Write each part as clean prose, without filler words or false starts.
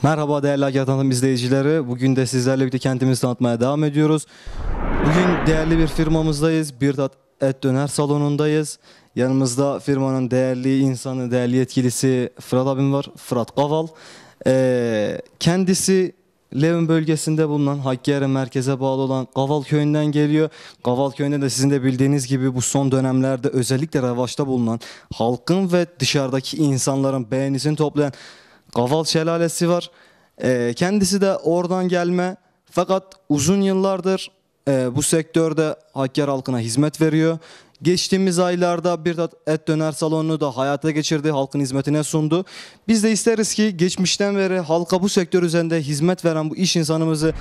Merhaba değerli Hakikat Tanıtım izleyicileri. Bugün de sizlerle birlikte kentimizi tanıtmaya devam ediyoruz. Bugün değerli bir firmamızdayız. Bir Tat Et Döner salonundayız. Yanımızda firmanın değerli insanı, değerli yetkilisi Fırat abim var. Fırat Kaval. Kendisi Levin bölgesinde bulunan, Hakkari merkeze bağlı olan Kaval köyünden geliyor. Kaval köyünde de sizin de bildiğiniz gibi bu son dönemlerde özellikle revaçta bulunan, halkın ve dışarıdaki insanların beğenisini toplayan Kaval Şelalesi var. Kendisi de oradan gelme fakat uzun yıllardır bu sektörde Hakkari halkına hizmet veriyor. Geçtiğimiz aylarda bir Et Döner salonunu da hayata geçirdi, halkın hizmetine sundu. Biz de isteriz ki geçmişten beri halka bu sektör üzerinde hizmet veren bu iş insanımızı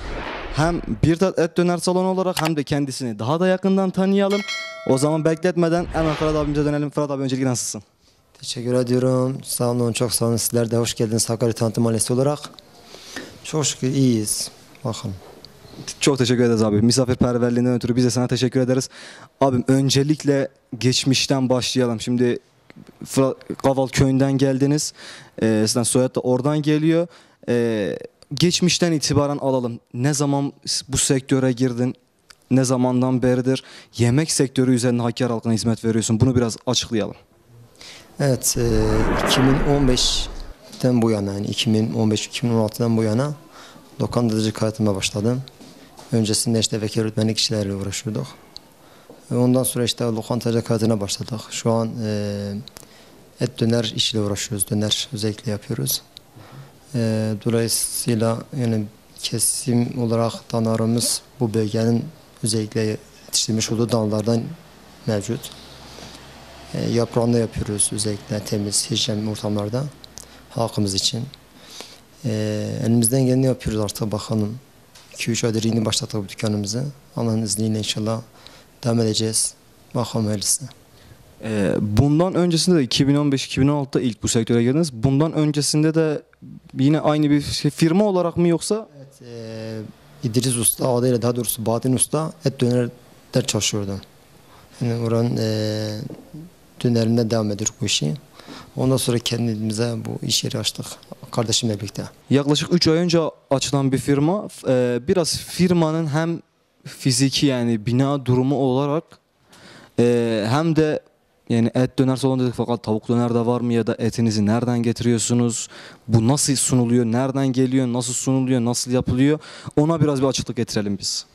hem Bir Et Döner salonu olarak hem de kendisini daha da yakından tanıyalım. O zaman bekletmeden hemen Fırat abimize dönelim. Fırat abi öncelikle nasılsın? Teşekkür ediyorum. Sağ olun, çok sağ olun. Sizler de hoş geldiniz Hakkari Tanıtım Mahallesi olarak. Çok şükür iyiyiz. Bakın. Çok teşekkür ederiz abi. Misafirperverliğinden ötürü biz de sana teşekkür ederiz. Abim öncelikle geçmişten başlayalım. Şimdi Kaval köyünden geldiniz. Sizden soyad da oradan geliyor. Geçmişten itibaren alalım. Ne zaman bu sektöre girdin? Ne zamandan beridir yemek sektörü üzerinde Hakkari halkına hizmet veriyorsun? Bunu biraz açıklayalım. Evet, 2015'ten bu yana, yani 2015-2016'dan bu yana lokantacılık hayatıma başladım. Öncesinde işte vekil öğretmenlik işleriyle uğraşıyorduk. Ondan sonra işte lokantacılık hayatına başladık. Şu an et döner işle uğraşıyoruz. Döner özellikle yapıyoruz. Dolayısıyla yani kesim olarak danalarımız bu bölgenin özellikle yetiştirmiş olduğu danalardan mevcut. Yaprağında yapıyoruz özellikle temiz, hijyen ortamlarda halkımız için. Elimizden geleni yapıyoruz artık bakalım. 2-3 aydır yeni başlattık bu dükkanımızı. Allah'ın izniyle inşallah devam edeceğiz. Bakalım hayırlısı. Bundan öncesinde de 2015-2016'da ilk bu sektöre girdiniz. Bundan öncesinde de yine aynı bir firma olarak mı yoksa? Evet, İdris Usta adıyla, daha doğrusu Bahattin Usta et dönerler çalışıyordu. Yani oranın dönerinde devam ediyoruz bu işi. Ondan sonra kendimize bu iş yeri açtık kardeşimle birlikte. Yaklaşık 3 ay önce açılan bir firma. Biraz firmanın hem fiziki yani bina durumu olarak hem de yani et döner salonu dedik fakat tavuk döner de var mı ya da etinizi nereden getiriyorsunuz? Bu nasıl sunuluyor? Nereden geliyor? Nasıl sunuluyor? Nasıl yapılıyor? Ona biraz bir açıklık getirelim biz.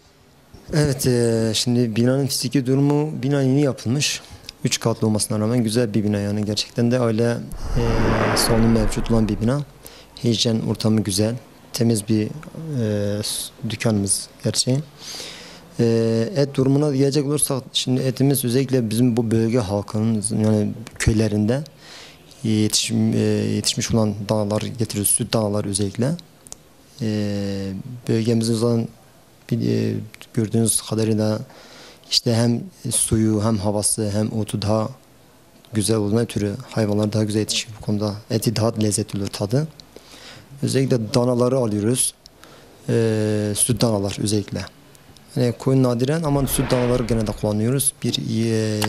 Evet, şimdi binanın fiziki durumu, bina yeni yapılmış. 3 katlı olmasına rağmen güzel bir bina, yani gerçekten de aile salonu mevcut olan bir bina. Hijyen ortamı güzel, temiz bir dükkanımız gerçeği. Et durumuna diyecek olursak, şimdi etimiz özellikle bizim bu bölge halkının yani köylerinde yetişmiş olan danalar getiriyoruz, süt danalar özellikle. Bölgemizde olan gördüğünüz kadarıyla işte hem suyu hem havası hem otu daha güzel olduğuna ötürü hayvanlar daha güzel yetişiyor bu konuda. Eti daha lezzetli oluyor tadı. Özellikle danaları alıyoruz. Süt danalar özellikle. Yani koyun nadiren ama süt danaları genelde kullanıyoruz. Bir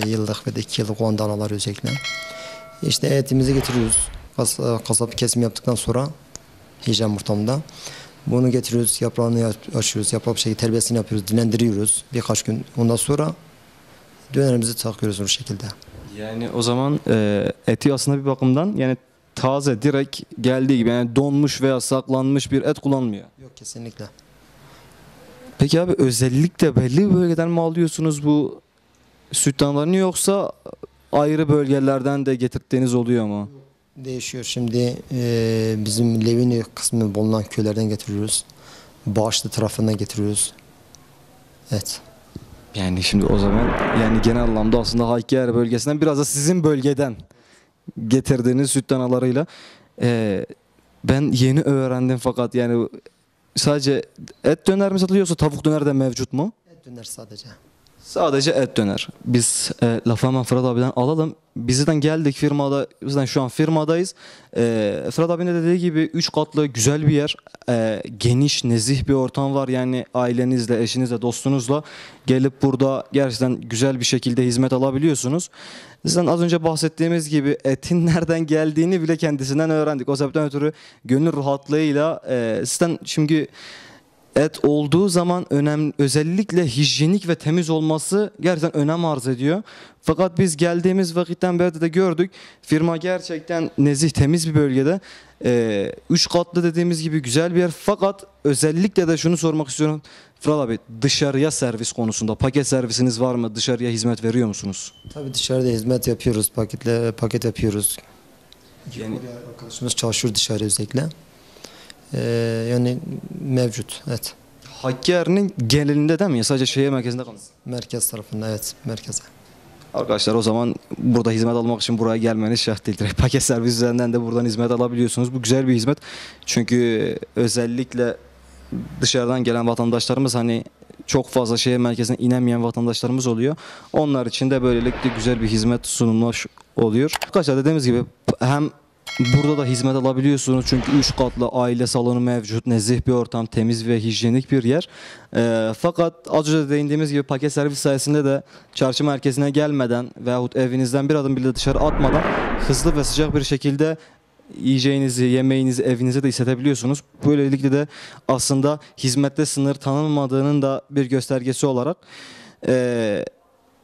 yıllık ve de 2 yıllık olan danalar özellikle. İşte etimizi getiriyoruz. Kasap kesim yaptıktan sonra hijyen ortamında. Bunu getiriyoruz, yaprağını açıyoruz, yaprak bir şekilde terbiyesini yapıyoruz, dinlendiriyoruz birkaç gün. Ondan sonra dönerimizi takıyoruz o şekilde. Yani o zaman eti aslında bir bakımdan yani taze direkt geldiği gibi yani donmuş veya saklanmış bir et kullanmıyor. Yok, kesinlikle. Peki abi özellikle belli bir bölgeden mi alıyorsunuz bu süt danalarını yoksa ayrı bölgelerden de getirdiğiniz oluyor mu? Değişiyor. Şimdi bizim Levini kısmı bulunan köylerden getiriyoruz. Bağışlı tarafından getiriyoruz. Evet. Yani şimdi o zaman yani genel anlamda aslında Hakkari bölgesinden biraz da sizin bölgeden getirdiğiniz süt danalarıyla ben yeni öğrendim fakat sadece et döner mi satılıyorsa tavuk döner de mevcut mu? Et döner sadece. Sadece et döner. Biz lafı hemen Fırat abiden alalım. Bizden geldik firmada, bizden şu an firmadayız. Fırat abinin de dediği gibi 3 katlı güzel bir yer. Geniş, nezih bir ortam var. Yani ailenizle, eşinizle, dostunuzla gelip burada gerçekten güzel bir şekilde hizmet alabiliyorsunuz. Sizden az önce bahsettiğimiz gibi etin nereden geldiğini bile kendisinden öğrendik. O sebepten ötürü gönül rahatlığıyla sizden şimdi et olduğu zaman özellikle hijyenik ve temiz olması gerçekten önem arz ediyor. Fakat biz geldiğimiz vakitten beri de gördük. Firma gerçekten nezih, temiz bir bölgede. 3 katlı dediğimiz gibi güzel bir yer. Fakat özellikle de şunu sormak istiyorum. Fırat abi, dışarıya servis konusunda paket servisiniz var mı? Dışarıya hizmet veriyor musunuz? Tabii dışarıda hizmet yapıyoruz. Paket yapıyoruz. Yani Arkadaşımız çalışıyor dışarı özellikle. Yani mevcut. Evet. Hakkari'nin genelinde değil mi? Sadece şehir merkezinde kalın. Merkez tarafında, evet, merkeze. Arkadaşlar o zaman burada hizmet almak için buraya gelmeniz şart değil. Direkt paket servis üzerinden de buradan hizmet alabiliyorsunuz. Bu güzel bir hizmet. Çünkü özellikle dışarıdan gelen vatandaşlarımız hani çok fazla şehir merkezine inemeyen vatandaşlarımız oluyor. Onlar için de böylelikle güzel bir hizmet sunulmuş oluyor. Arkadaşlar dediğimiz gibi hem burada da hizmet alabiliyorsunuz çünkü 3 katlı aile salonu mevcut, nezih bir ortam, temiz ve hijyenik bir yer. Fakat az önce de değindiğimiz gibi paket servis sayesinde de çarşı merkezine gelmeden veyahut evinizden bir adım bile dışarı atmadan hızlı ve sıcak bir şekilde yiyeceğinizi, yemeğinizi evinize de hissedebiliyorsunuz. Böylelikle de aslında hizmette sınır tanınmadığının da bir göstergesi olarak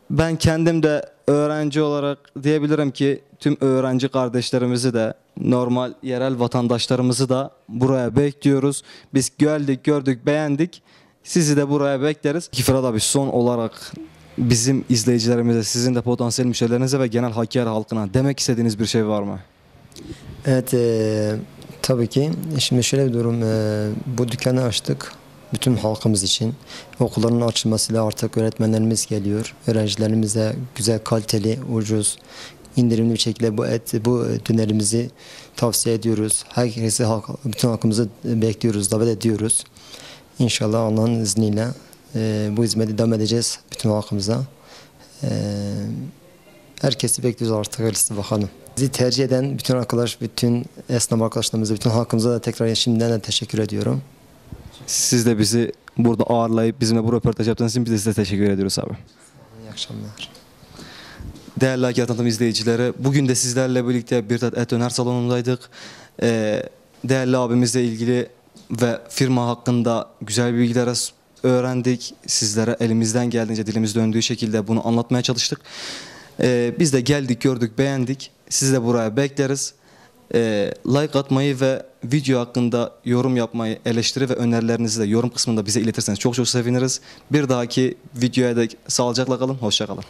ben kendim de öğrenci olarak diyebilirim ki tüm öğrenci kardeşlerimizi de normal yerel vatandaşlarımızı da buraya bekliyoruz. Biz geldik, gördük, beğendik. Sizi de buraya bekleriz. Fırat abi, son olarak bizim izleyicilerimize, sizin de potansiyel müşterilerinize ve genel Hakkari halkına demek istediğiniz bir şey var mı? Evet, tabii ki. Şimdi şöyle bir durum. Bu dükkanı açtık. Bütün halkımız için. Okulların açılmasıyla artık öğretmenlerimiz geliyor. Öğrencilerimize güzel, kaliteli, ucuz, indirimli bir şekilde bu dönerimizi tavsiye ediyoruz. Herkesi, bütün halkımızı bekliyoruz, davet ediyoruz. İnşallah Allah'ın izniyle bu hizmeti devam edeceğiz bütün halkımıza. Herkesi bekliyoruz artık, öylesi bakalım. Bizi tercih eden bütün esnaf arkadaşlarımıza, bütün halkımıza da tekrar şimdiden de teşekkür ediyorum. Siz de bizi burada ağırlayıp bizimle bu röportaj yaptığınız için biz de size teşekkür ediyoruz abi. İyi akşamlar. Değerli Hakkari Tanıtım izleyicileri, bugün de sizlerle birlikte bir et döner salonundaydık. Değerli abimizle ilgili ve firma hakkında güzel bilgiler öğrendik. Sizlere elimizden geldiğince, dilimiz döndüğü şekilde bunu anlatmaya çalıştık. Biz de geldik, gördük, beğendik. Sizi de buraya bekleriz. Like atmayı ve video hakkında yorum yapmayı, eleştiri ve önerilerinizi de yorum kısmında bize iletirseniz çok çok seviniriz. Bir dahaki videoya dek sağlıcakla kalın, hoşça kalın.